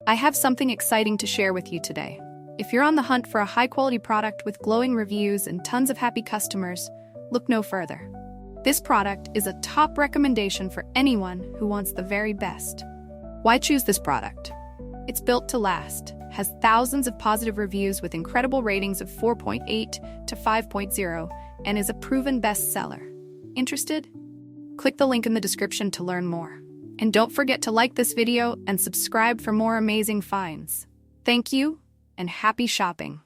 I have something exciting to share with you today. If you're on the hunt for a high-quality product with glowing reviews and tons of happy customers, look no further. This product is a top recommendation for anyone who wants the very best. Why choose this product? It's built to last, has thousands of positive reviews with incredible ratings of 4.8 to 5.0, and is a proven bestseller. Interested? Click the link in the description to learn more. And don't forget to like this video and subscribe for more amazing finds. Thank you, and happy shopping!